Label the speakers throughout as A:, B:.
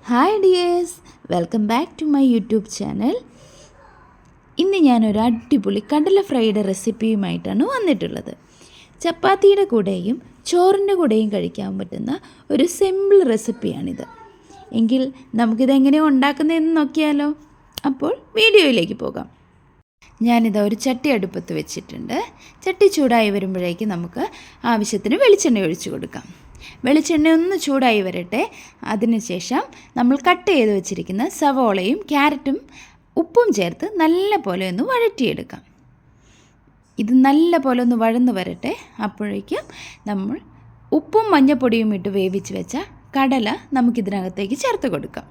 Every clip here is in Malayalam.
A: Hi dears, welcome back to my YouTube channel. ഇന്ന് ഞാനൊരു അടിപൊളി കടല ഫ്രൈയുടെ റെസിപ്പിയുമായിട്ടാണ് വന്നിട്ടുള്ളത്. ചപ്പാത്തിയുടെ കൂടെയും ചോറിൻ്റെ കൂടെയും കഴിക്കാൻ പറ്റുന്ന ഒരു സിമ്പിൾ റെസിപ്പിയാണിത്. എങ്കിൽ നമുക്കിതെങ്ങനെയാണ് ഉണ്ടാക്കുന്നതെന്ന് നോക്കിയാലോ. അപ്പോൾ വീഡിയോയിലേക്ക് പോകാം. ഞാനിത് ഒരു ചട്ടി അടുപ്പത്ത് വെച്ചിട്ടുണ്ട്. ചട്ടി ചൂടായി വരുമ്പോഴേക്ക് നമുക്ക് ആവശ്യത്തിന് വെളിച്ചെണ്ണ ഒഴിച്ചു കൊടുക്കാം. വെളിച്ചെണ്ണ ഒന്ന് ചൂടായി വരട്ടെ. അതിനുശേഷം നമ്മൾ കട്ട് ചെയ്ത് വെച്ചിരിക്കുന്ന സവോളയും ക്യാരറ്റും ഉപ്പും ചേർത്ത് നല്ല പോലെ ഒന്ന് വഴറ്റിയെടുക്കാം. ഇത് നല്ല പോലെ ഒന്ന് വഴന്ന് വരട്ടെ. അപ്പോഴേക്കും നമ്മൾ ഉപ്പും മഞ്ഞൾപ്പൊടിയും ഇട്ട് വേവിച്ച് വെച്ച കടല നമുക്കിതിനകത്തേക്ക് ചേർത്ത് കൊടുക്കാം.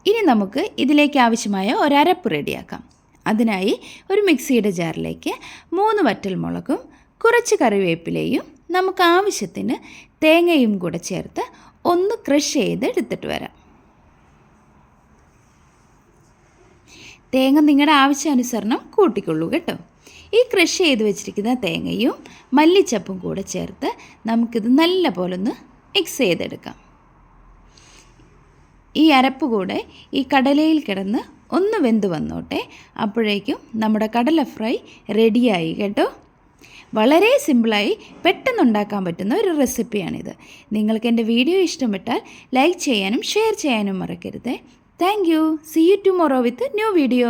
A: ഇനി നമുക്ക് ഇതിലേക്ക് ആവശ്യമായ ഒരരപ്പ് റെഡിയാക്കാം. അതിനായി ഒരു മിക്സിയുടെ ജാറിലേക്ക് 3 വറ്റൽമുളകും കുറച്ച് കറിവേപ്പിലയും നമുക്ക് ആവശ്യത്തിന് തേങ്ങയും കൂടെ ചേർത്ത് ഒന്ന് ക്രഷ് ചെയ്ത് എടുത്തിട്ട് വരാം. തേങ്ങ നിങ്ങളുടെ ആവശ്യാനുസരണം കൂട്ടിക്കൊള്ളൂ കേട്ടോ. ഈ ക്രഷ് ചെയ്ത് വെച്ചിരിക്കുന്ന തേങ്ങയും മല്ലിച്ചപ്പും കൂടെ ചേർത്ത് നമുക്കിത് നല്ല പോലെ ഒന്ന് മിക്സ് ചെയ്തെടുക്കാം. ഈ അരപ്പ് കൂടെ ഈ കടലയിൽ കിടന്ന് ഒന്ന് വെന്ത് വന്നോട്ടെ. അപ്പോഴേക്കും നമ്മുടെ കടല ഫ്രൈ റെഡിയായി കേട്ടോ. വളരെ സിമ്പിളായി പെട്ടെന്നുണ്ടാക്കാൻ പറ്റുന്ന ഒരു റെസിപ്പിയാണിത്. നിങ്ങൾക്ക് എൻ്റെ വീഡിയോ ഇഷ്ടപ്പെട്ടാൽ ലൈക്ക് ചെയ്യാനും ഷെയർ ചെയ്യാനും മറക്കരുത്. Thank you. See you tomorrow with new video.